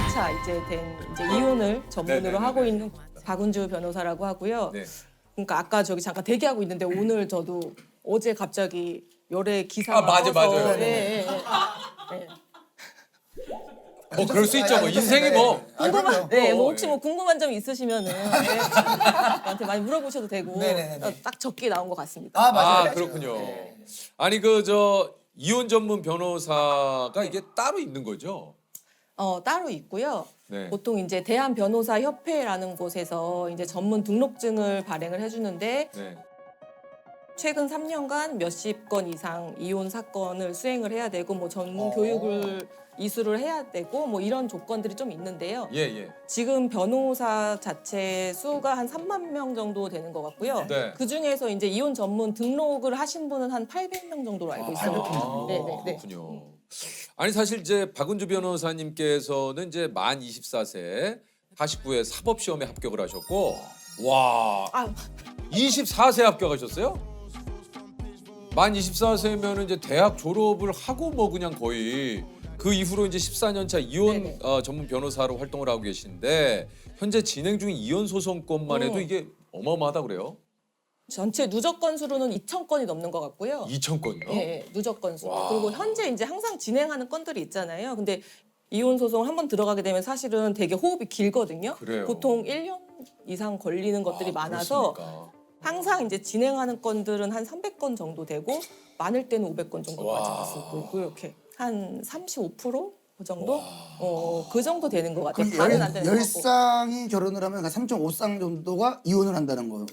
4년차 이제 된 이제 이혼을 전문으로 네네네네. 하고 있는 박은주 변호사라고 하고요. 네. 그러니까 아까 저기 잠깐 대기하고 있는데 오늘 저도 어제 갑자기 열애 기사가 맞아, 떠서 맞아요. 예, 예, 예. 뭐 그럴 수 있죠. 뭐 인생이 뭐. 궁금한 네, 뭐 혹시 예. 뭐 궁금한 점 있으시면은 네, 저한테 많이 물어보셔도 되고 네네네네. 딱 적게 나온 것 같습니다. 아 맞아요. 그렇군요. 아니 그 저 이혼 전문 변호사가 이게 따로 있는 거죠? 따로 있고요. 네. 보통 이제 대한변호사협회라는 곳에서 이제 전문 등록증을 발행을 해주는데 네. 최근 3년간 몇십 건 이상 이혼 사건을 수행을 해야 되고 뭐 전문 교육을 이수를 해야 되고 뭐 이런 조건들이 좀 있는데요. 예, 예. 지금 변호사 자체 수가 한 3만 명 정도 되는 것 같고요. 네. 그 중에서 이제 이혼 전문 등록을 하신 분은 한 800명 정도로 알고 있어요. 네, 네, 네. 그렇군요. 아니 사실 이제 박은주 변호사님께서는 이제 만 24세 49회 사법시험에 합격을 하셨고 와 아, 24세 합격하셨어요? 만 24세면은 이제 대학 졸업을 하고 뭐 그냥 거의 그 이후로 이제 14년 차 이혼 네네. 전문 변호사로 활동을 하고 계신데 현재 진행 중인 이혼 소송건만 해도 이게 어마어마하다 그래요? 전체 누적 건수로는 2,000건이 넘는 것 같고요. 2,000건이요? 예, 예, 누적 건수. 와. 그리고 현재 이제 항상 진행하는 건들이 있잖아요. 근데 이혼 소송 한 번 들어가게 되면 사실은 되게 호흡이 길거든요. 그래요. 보통 1년 이상 걸리는 것들이 많아서 그렇습니까? 항상 이제 진행하는 건들은 한 300건 정도 되고 많을 때는 500건 정도까지 와. 갔었고 그렇게 한 35%? 그 정도? 그 정도 되는 것 같아요. 그럼 다는 안 되는 것 같고. 열쌍이 결혼을 하면 3.5쌍 정도가 이혼을 한다는 거예요.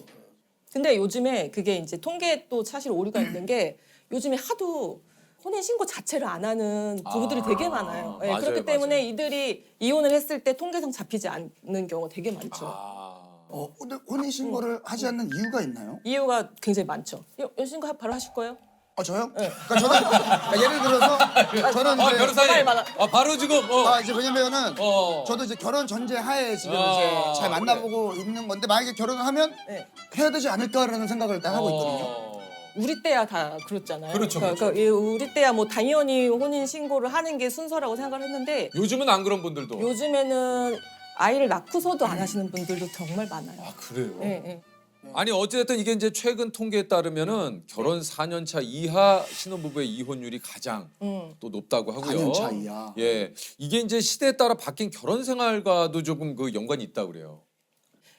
근데 요즘에 그게 이제 통계에 또 사실 오류가 있는 게 요즘에 하도 혼인 신고 자체를 안 하는 부부들이 되게 많아요. 예, 맞아요, 그렇기 때문에 맞아요. 이들이 이혼을 했을 때 통계상 잡히지 않는 경우가 되게 많죠. 근데 혼인 신고를 하지 않는 이유가 있나요? 이유가 굉장히 많죠. 신고 바로 하실 거예요? 저요? 그러니까 저는 그러니까 예를 들어서 저는 이제 변호사님 많아. 바로 지금 이제 왜냐면은 저도 이제 결혼 전제 하에 지금 이제 잘 만나보고 있는 건데 만약에 결혼을 하면 네. 해야 되지 않을까라는 생각을 딱 하고 있거든요. 우리 때야 다 그렇잖아요. 그렇죠, 그러니까 우리 때야 뭐 당연히 혼인 신고를 하는 게 순서라고 생각을 했는데 요즘은 안 그런 분들도. 요즘에는 아이를 낳고서도 안 하시는 분들도 정말 많아요. 그래요? 예, 예. 아니 어쨌든 이게 이제 최근 통계에 따르면은 결혼 4년 차 이하 신혼부부의 이혼율이 가장 또 높다고 하고요. 4년 차 이하. 예, 이게 이제 시대에 따라 바뀐 결혼 생활과도 조금 그 연관이 있다 그래요.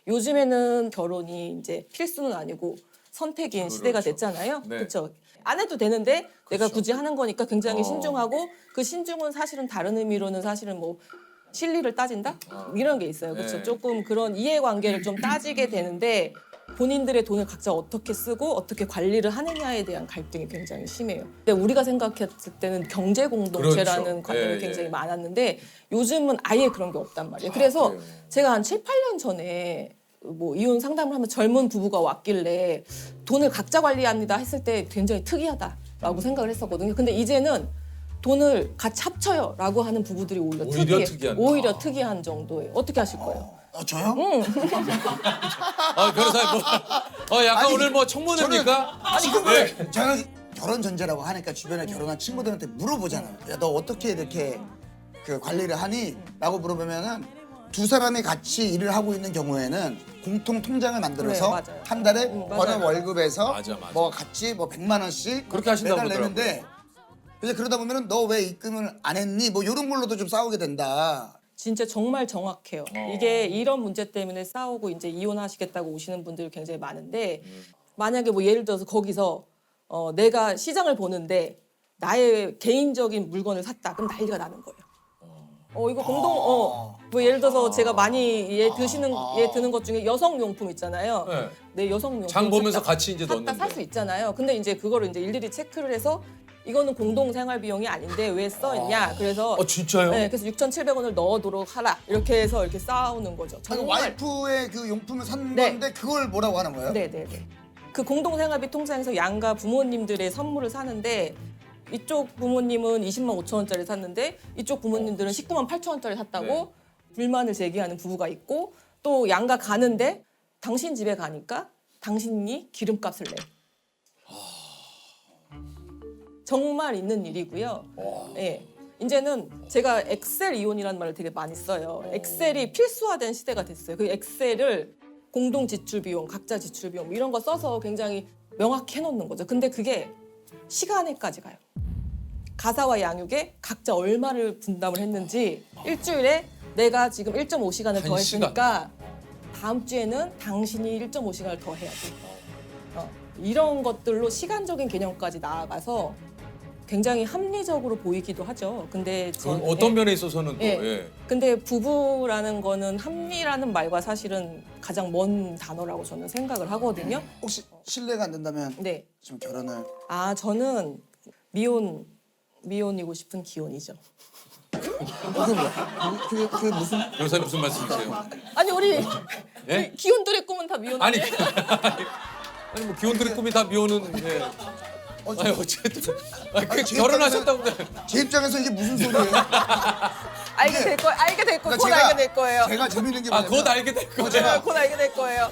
요즘에는 결혼이 이제 필수는 아니고 선택인 시대가 됐잖아요. 네. 그렇죠. 안 해도 되는데 내가 굳이 하는 거니까 굉장히 신중하고 그 신중은 사실은 다른 의미로는 사실은 뭐 실리를 따진다? 이런 게 있어요. 그렇죠. 네. 조금 그런 이해관계를 좀 따지게 되는데 본인들의 돈을 각자 어떻게 쓰고 어떻게 관리를 하느냐에 대한 갈등이 굉장히 심해요. 근데 우리가 생각했을 때는 경제 공동체라는 그렇죠. 관념이 예, 굉장히 예. 많았는데 요즘은 아예 그런 게 없단 말이에요. 그래서 그래요? 제가 한 7, 8년 전에 뭐 이혼 상담을 하면 젊은 부부가 왔길래 돈을 각자 관리합니다 했을 때 굉장히 특이하다라고 생각을 했었거든요. 근데 이제는 돈을 같이 합쳐요라고 하는 부부들이 오히려 특이한. 오히려 특이한 정도예요. 어떻게 하실 거예요? 저요? 변호사님 약간 아니, 오늘 뭐 청문회입니까? 지금 저는 결혼 전제라고 하니까 주변에 결혼한 친구들한테 물어보잖아요. 야, 너 어떻게 이렇게 그 관리를 하니? 라고 물어보면은 두 사람이 같이 일을 하고 있는 경우에는 공통 통장을 만들어서 네, 맞아요. 한 달에 맞아요. 버는 월급에서 맞아. 뭐 같이 뭐 100만 원씩 그렇게 하신다고 매달 내는데 이제 그러다 보면은 너 왜 입금을 안 했니? 뭐 이런 걸로도 좀 싸우게 된다. 진짜 정말 정확해요. 이게 이런 문제 때문에 싸우고 이제 이혼하시겠다고 오시는 분들이 굉장히 많은데 만약에 뭐 예를 들어서 거기서 내가 시장을 보는데 나의 개인적인 물건을 샀다. 그럼 난리가 나는 거예요. 이거 뭐 예를 들어서 제가 많이 드는 것 중에 여성용품 있잖아요. 네. 내 여성용품 장 보면서 샀다. 같이 이제 샀다 넣는데. 살 수 있잖아요. 근데 이제 그거를 이제 일일이 체크를 해서 이거는 공동 생활 비용이 아닌데 왜 써있냐. 그래서 진짜요? 네, 그래서 6,700원을 넣어도록 하라. 이렇게 해서 이렇게 싸우는 거죠. 아니, 정말. 와이프의 그 용품을 산 네. 건데 그걸 뭐라고 하는 거예요? 네네네. 그 공동생활비 통장에서 양가 부모님들의 선물을 사는데 이쪽 부모님은 20만 5천 원짜리 샀는데 이쪽 부모님들은 19만 8천 원짜리 샀다고 네. 불만을 제기하는 부부가 있고 또 양가 가는데 당신 집에 가니까 당신이 기름값을 내. 정말 있는 일이고요. 예. 이제는 제가 엑셀 이혼이라는 말을 되게 많이 써요. 엑셀이 필수화된 시대가 됐어요. 그 엑셀을 공동 지출 비용, 각자 지출 비용 이런 거 써서 굉장히 명확히 해놓는 거죠. 근데 그게 시간에까지 가요. 가사와 양육에 각자 얼마를 분담을 했는지 일주일에 내가 지금 1.5시간을 더 1시간. 했으니까 다음 주에는 당신이 1.5시간을 더 해야 돼. 이런 것들로 시간적인 개념까지 나아가서 굉장히 합리적으로 보이기도 하죠. 근데 그건 저는 어떤 면에 있어서는 또 예. 예. 근데 부부라는 거는 합리라는 말과 사실은 가장 먼 단어라고 저는 생각을 하거든요. 혹시 실례가 안 된다면 네. 지금 결혼을 저는 미혼이고 싶은 기혼이죠. 그게 뭐야? 그게 무슨 변호사님 무슨 말씀이세요? 아니 우리 예? 기혼들의 꿈은 다 미혼인데. 아니 뭐 기혼들의 꿈이 다 미혼은 예. 아니 어쨌든 제 결혼하셨다고 제 입장에서 이게 무슨 소리예요? 알게 될 거예요. 알게 될 거예요. 그러니까 곧 알게 될 거예요. 제가 재밌는 게 뭐냐면 곧 알게 될 거예요. 곧 알게 될 거예요.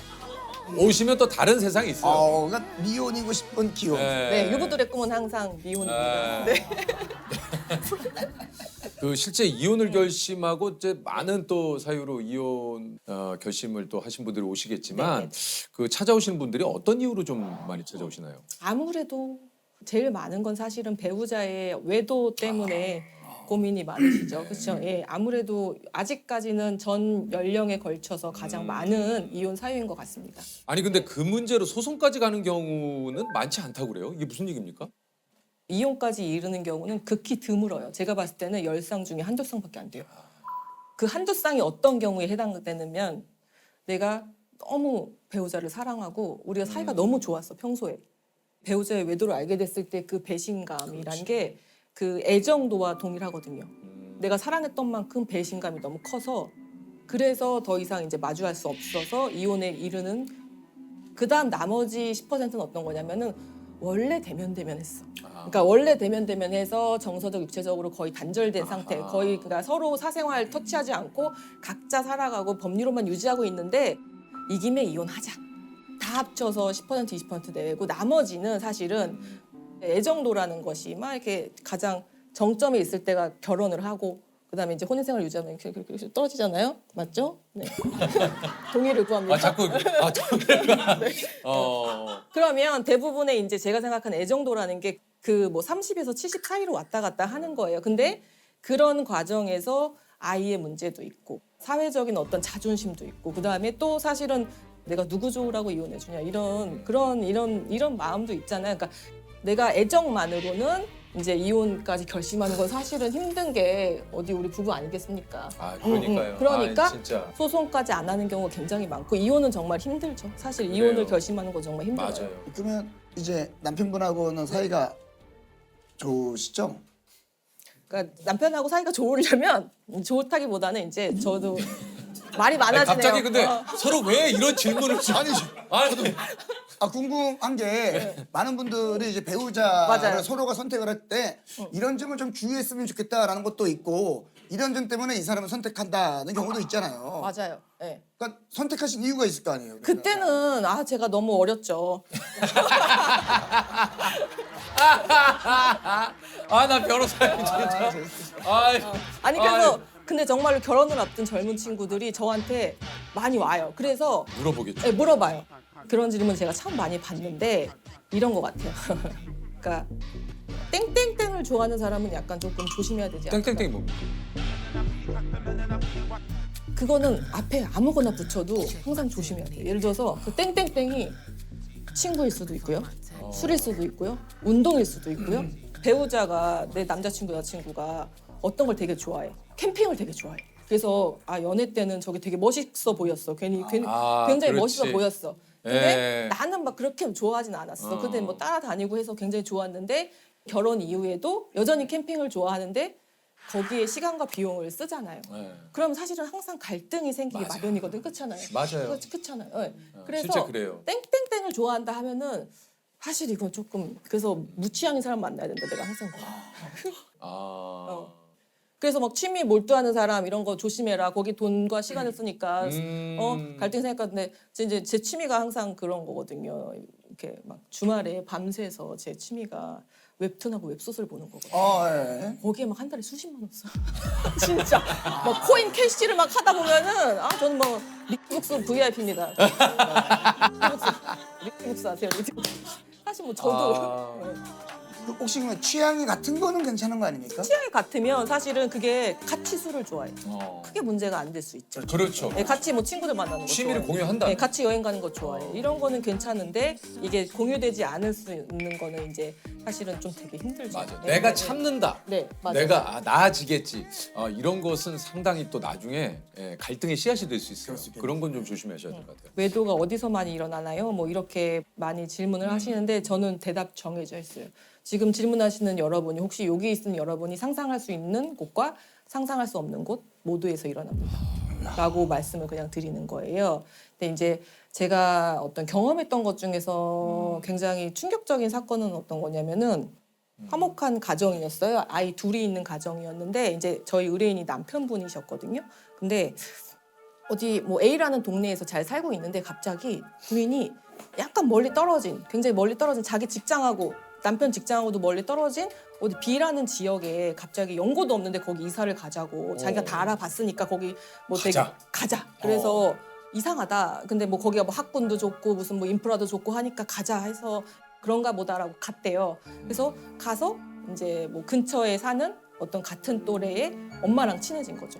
오시면 또 다른 세상이 있어요. 그러니까 미혼이고 싶은 기혼. 네, 유부들의 꿈은 항상 미혼입니다. 네. 그 실제 이혼을 결심하고 이제 많은 또 사유로 이혼 결심을 또 하신 분들이 오시겠지만 그 찾아오시는 분들이 어떤 이유로 좀 많이 찾아오시나요? 아무래도 제일 많은 건 사실은 배우자의 외도 때문에 고민이 많으시죠. 그렇죠? 예, 아무래도 아직까지는 전 연령에 걸쳐서 가장 많은 이혼 사유인 것 같습니다. 아니 근데 그 문제로 소송까지 가는 경우는 많지 않다고 그래요? 이게 무슨 얘기입니까? 이혼까지 이르는 경우는 극히 드물어요. 제가 봤을 때는 10쌍 중에 한두 쌍밖에 안 돼요. 그 한두 쌍이 어떤 경우에 해당되냐면 내가 너무 배우자를 사랑하고 우리가 사이가 너무 좋았어 평소에. 배우자의 외도를 알게 됐을 때 그 배신감이란 게 그 애정도와 동일하거든요. 내가 사랑했던 만큼 배신감이 너무 커서 그래서 더 이상 이제 마주할 수 없어서 이혼에 이르는 그다음 나머지 10%는 어떤 거냐면은 원래 대면했어. 그러니까 원래 대면해서 정서적 육체적으로 거의 단절된 상태. 거의 그러니까 서로 사생활 터치하지 않고 각자 살아가고 법리로만 유지하고 있는데 이 김에 이혼하자. 다 합쳐서 10% 20% 내고 나머지는 사실은 애정도라는 것이 막 이렇게 가장 정점에 있을 때가 결혼을 하고 그다음에 이제 혼인생활 유지하면 이렇게 떨어지잖아요, 맞죠? 네. 동의를 구합니다. 자꾸 그러면 대부분의 이제 제가 생각하는 애정도라는 게 그 뭐 30에서 70 사이로 왔다 갔다 하는 거예요. 근데 그런 과정에서 아이의 문제도 있고 사회적인 어떤 자존심도 있고 그다음에 또 사실은 내가 누구 좋으라고 이혼해 주냐 이런 마음도 있잖아요. 그러니까 내가 애정만으로는 이제 이혼까지 결심하는 건 사실은 힘든 게 어디 우리 부부 아니겠습니까? 그러니까요. 그러니까 진짜. 소송까지 안 하는 경우가 굉장히 많고 이혼은 정말 힘들죠. 사실 그래요. 이혼을 결심하는 건 정말 힘들어요. 맞아요. 그러면 이제 남편분하고는 사이가 좋으시죠? 그러니까 남편하고 사이가 좋으려면 좋다기보다는 이제 저도 말이 아니, 많아지네요. 갑자기 근데 서로 왜 이런 질문을 아니 궁금한 게 많은 분들이 이제 배우자를 맞아요. 서로가 선택을 할 때 이런 점을 좀 주의했으면 좋겠다라는 것도 있고 이런 점 때문에 이 사람을 선택한다는 경우도 있잖아요. 맞아요. 네. 그러니까 선택하신 이유가 있을 거 아니에요. 그때는 제가 너무 어렸죠. 나 변호사님 진짜. 아니 그래서 근데 정말로 결혼을 앞둔 젊은 친구들이 저한테 많이 와요. 그래서 물어보겠죠. 네, 물어봐요. 그런 질문 제가 참 많이 받는데 이런 것 같아요. 그러니까 땡땡땡을 좋아하는 사람은 약간 조금 조심해야 되지 않을까? 땡땡땡이 뭡니까? 그거는 앞에 아무거나 붙여도 항상 조심해야 돼요. 예를 들어서 그 땡땡땡이 친구일 수도 있고요. 술일 수도 있고요. 운동일 수도 있고요. 배우자가 내 남자친구 여자친구가 어떤 걸 되게 좋아해. 캠핑을 되게 좋아해. 그래서 연애 때는 저게 되게 멋있어 보였어. 굉장히 그렇지. 멋있어 보였어. 근데 예. 나는 막 그렇게 좋아하진 않았어. 근데 뭐 따라다니고 해서 굉장히 좋았는데 결혼 이후에도 여전히 캠핑을 좋아하는데 거기에 시간과 비용을 쓰잖아요. 네. 그럼 사실은 항상 갈등이 생기기 맞아요. 마련이거든. 그렇잖아요. 맞아요. 그렇잖아요. 네. 그래서 실제 그래요. 땡땡땡을 좋아한다 하면은 사실 이건 조금 그래서 무취향인 사람 만나야 된다. 내가 항상 그래. 그래서 막 취미 몰두하는 사람 이런 거 조심해라. 거기 돈과 시간을 쓰니까 갈등이 생겼는데 이제 제 취미가 항상 그런 거거든요. 이렇게 막 주말에 밤새서 제 취미가 웹툰하고 웹소설 보는 거거든요. 예. 거기에 막 한 달에 수십만 원 써. 진짜 막 코인 캐시를 막 하다 보면은 저는 뭐 리티북스 VIP입니다. 리티북스 아세요? 리티북스. 사실 뭐 저도 혹시 그러면 취향이 같은 거는 괜찮은 거 아닙니까? 취향이 같으면 사실은 그게 같이 술을 좋아해요. 크게 문제가 안 될 수 있죠. 그렇죠. 네, 같이 뭐 친구들 만나는 거 취미를 좋아해요. 공유한다. 네, 같이 여행 가는 거 좋아해요. 이런 거는 괜찮은데 이게 공유되지 않을 수 있는 거는 이제 사실은 좀 되게 힘들죠. 맞아. 네, 내가 네. 참는다. 네, 맞아요. 내가 나아지겠지. 이런 것은 상당히 또 나중에 갈등의 씨앗이 될 수 있어요. 그런 건 좀 조심하셔야 될 것 같아요. 외도가 어디서 많이 일어나나요? 뭐 이렇게 많이 질문을 하시는데 저는 대답 정해져 있어요. 지금 질문하시는 여러분이 혹시 여기 있는 여러분이 상상할 수 있는 곳과 상상할 수 없는 곳 모두에서 일어납니다. 라고 말씀을 그냥 드리는 거예요. 근데 이제 제가 어떤 경험했던 것 중에서 굉장히 충격적인 사건은 어떤 거냐면은 화목한 가정이었어요. 아이 둘이 있는 가정이었는데 이제 저희 의뢰인이 남편분이셨거든요. 근데 어디 뭐 A라는 동네에서 잘 살고 있는데 갑자기 부인이 약간 멀리 떨어진, 굉장히 멀리 떨어진 자기 직장하고 남편 직장하고도 멀리 떨어진 어디 B라는 지역에 갑자기 연고도 없는데 거기 이사를 가자고 자기가 다 알아봤으니까 거기 뭐 되게 가자. 그래서 이상하다. 근데 뭐 거기가 뭐 학군도 좋고 무슨 뭐 인프라도 좋고 하니까 가자 해서 그런가 보다라고 갔대요. 그래서 가서 이제 뭐 근처에 사는 어떤 같은 또래의 엄마랑 친해진 거죠.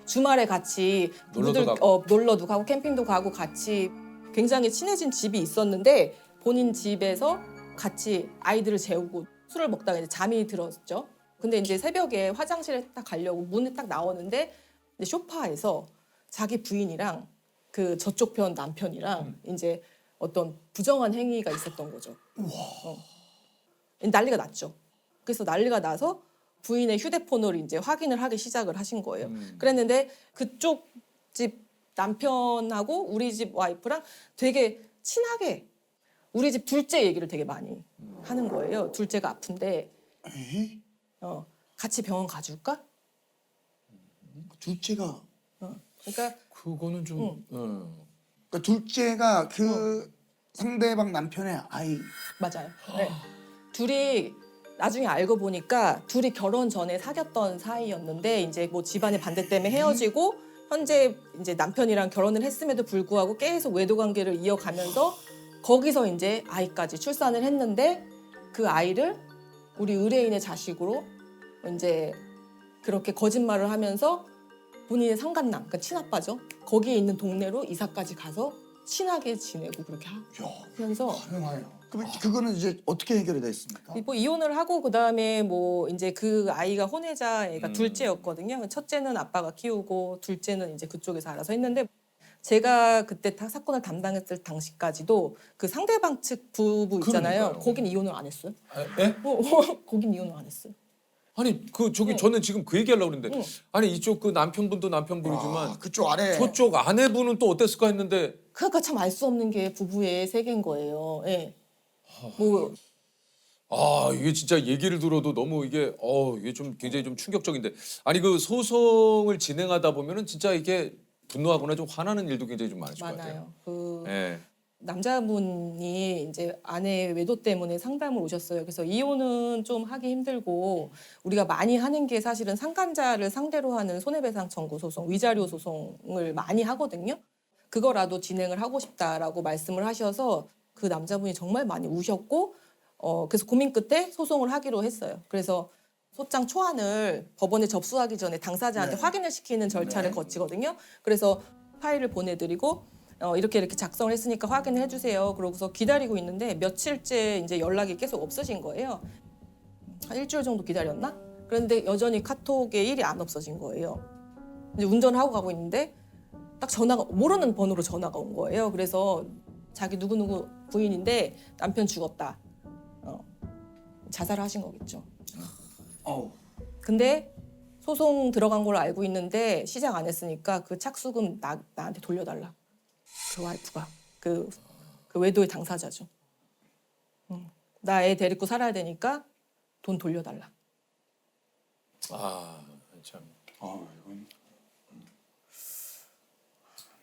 주말에 같이 놀러도 가고 캠핑도 가고 같이 굉장히 친해진 집이 있었는데 본인 집에서 같이 아이들을 재우고 술을 먹다가 이제 잠이 들었죠. 근데 이제 새벽에 화장실에 딱 가려고 문에 딱 나오는데 이제 소파에서 자기 부인이랑 그 저쪽 편 남편이랑 이제 어떤 부정한 행위가 있었던 거죠. 난리가 났죠. 그래서 난리가 나서 부인의 휴대폰을 이제 확인을 하기 시작을 하신 거예요. 그랬는데 그쪽 집 남편하고 우리 집 와이프랑 되게 친하게 우리 집 둘째 얘기를 되게 많이 하는 거예요. 둘째가 아픈데 같이 병원 가줄까? 둘째가 그러니까 그거는 좀 그러니까 둘째가 그 상대방 남편의 아이. 맞아요. 네. 둘이 나중에 알고 보니까 둘이 결혼 전에 사귀었던 사이였는데 이제 뭐 집안의 반대 때문에 헤어지고 현재 이제 남편이랑 결혼을 했음에도 불구하고 계속 외도 관계를 이어가면서 거기서 이제 아이까지 출산을 했는데 그 아이를 우리 의뢰인의 자식으로 이제 그렇게 거짓말을 하면서 본인의 상간남, 그러니까 친아빠죠. 거기에 있는 동네로 이사까지 가서 친하게 지내고 그렇게 하면서 가능해요. 그럼 그거는 이제 어떻게 해결이 됐습니까? 뭐 이혼을 하고 그다음에 뭐 이제 그 아이가 혼외자 애가 둘째였거든요. 첫째는 아빠가 키우고 둘째는 이제 그쪽에서 알아서 했는데 제가 그때 사건을 담당했을 당시까지도 그 상대방 측 부부 있잖아요. 그러니까요. 거긴 이혼을 안 했어요. 예? 거긴 이혼을 안 했어요. 아니 저는 지금 그 얘기하려고 그랬는데 아니 이쪽 그 남편분도 남편분이지만 그쪽 아래. 저쪽 아내분은 또 어땠을까 했는데 그러니까 참 알 수 없는 게 부부의 세계인 거예요. 예. 뭐 이게 진짜 얘기를 들어도 너무 이게 좀 굉장히 좀 충격적인데 아니 그 소송을 진행하다 보면은 진짜 이게 분노하거나 좀 화나는 일도 굉장히 좀 많으실 것 같아요. 많아요. 그 예. 남자분이 이제 아내 외도 때문에 상담을 오셨어요. 그래서 이혼은 좀 하기 힘들고 우리가 많이 하는 게 사실은 상간자를 상대로 하는 손해배상 청구 소송, 위자료 소송을 많이 하거든요. 그거라도 진행을 하고 싶다라고 말씀을 하셔서 그 남자분이 정말 많이 우셨고 그래서 고민 끝에 소송을 하기로 했어요. 그래서 소장 초안을 법원에 접수하기 전에 당사자한테 확인을 시키는 절차를 거치거든요. 그래서 파일을 보내드리고 이렇게 작성을 했으니까 확인을 해주세요. 그러고서 기다리고 있는데 며칠째 이제 연락이 계속 없으신 거예요. 한 일주일 정도 기다렸나? 그런데 여전히 카톡에 일이 안 없어진 거예요. 이제 운전을 하고 가고 있는데 딱 전화가 모르는 번호로 전화가 온 거예요. 그래서 자기 누구누구 부인인데 남편 죽었다. 자살을 하신 거겠죠. 근데 소송 들어간 걸로 알고 있는데 시작 안 했으니까 그 착수금 나한테 돌려달라. 그 와이프가 그 외도의 당사자죠. 나 애 데리고 살아야 되니까 돈 돌려달라. 참. 이건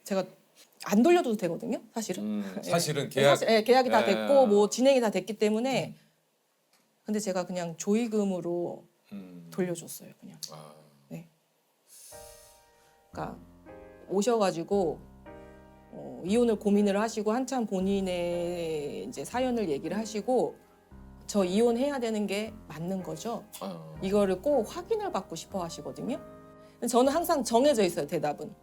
제가 안 돌려줘도 되거든요, 사실은. 사실은 계약이 다 예. 됐고 뭐 진행이 다 됐기 때문에 근데 제가 그냥 조의금으로 돌려줬어요. 그냥. 아. 네. 그러니까 오셔가지고 이혼을 고민을 하시고 한참 본인의 이제 사연을 얘기를 하시고 저 이혼해야 되는 게 맞는 거죠. 아. 이거를 꼭 확인을 받고 싶어 하시거든요. 저는 항상 정해져 있어요, 대답은.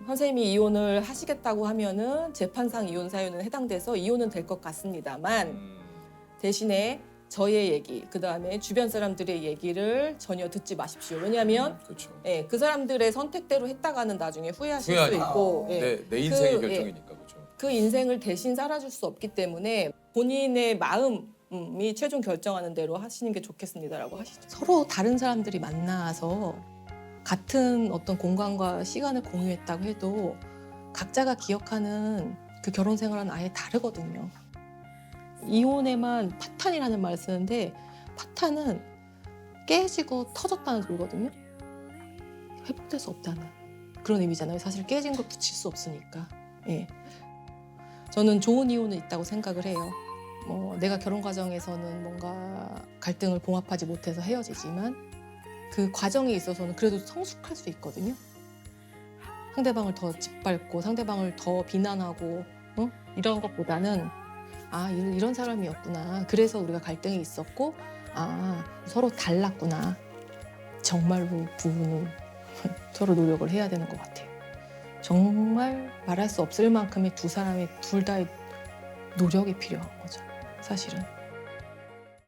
선생님이 이혼을 하시겠다고 하면은 재판상 이혼 사유는 해당돼서 이혼은 될 것 같습니다만 대신에 저의 얘기, 그 다음에 주변 사람들의 얘기를 전혀 듣지 마십시오. 왜냐하면 그렇죠. 예, 그 사람들의 선택대로 했다가는 나중에 후회하실 수 후회하니까. 있고 내 인생의 그, 결정이니까 그렇죠. 그 인생을 대신 살아줄 수 없기 때문에 본인의 마음이 최종 결정하는 대로 하시는 게 좋겠습니다라고 하시죠. 서로 다른 사람들이 만나서 같은 어떤 공간과 시간을 공유했다고 해도 각자가 기억하는 그 결혼 생활은 아예 다르거든요. 이혼에만 파탄이라는 말을 쓰는데 파탄은 깨지고 터졌다는 소리거든요. 회복될 수 없다는 그런 의미잖아요. 사실 깨진 걸 붙일 수 없으니까. 예. 저는 좋은 이혼은 있다고 생각을 해요. 내가 결혼 과정에서는 뭔가 갈등을 봉합하지 못해서 헤어지지만 그 과정에 있어서는 그래도 성숙할 수 있거든요. 상대방을 더 짓밟고 상대방을 더 비난하고 이런 것보다는 이런 사람이었구나. 그래서 우리가 갈등이 있었고 서로 달랐구나. 정말로 부부는 서로 노력을 해야 되는 것 같아요. 정말 말할 수 없을 만큼의 두 사람의 둘 다의 노력이 필요한 거죠. 사실은.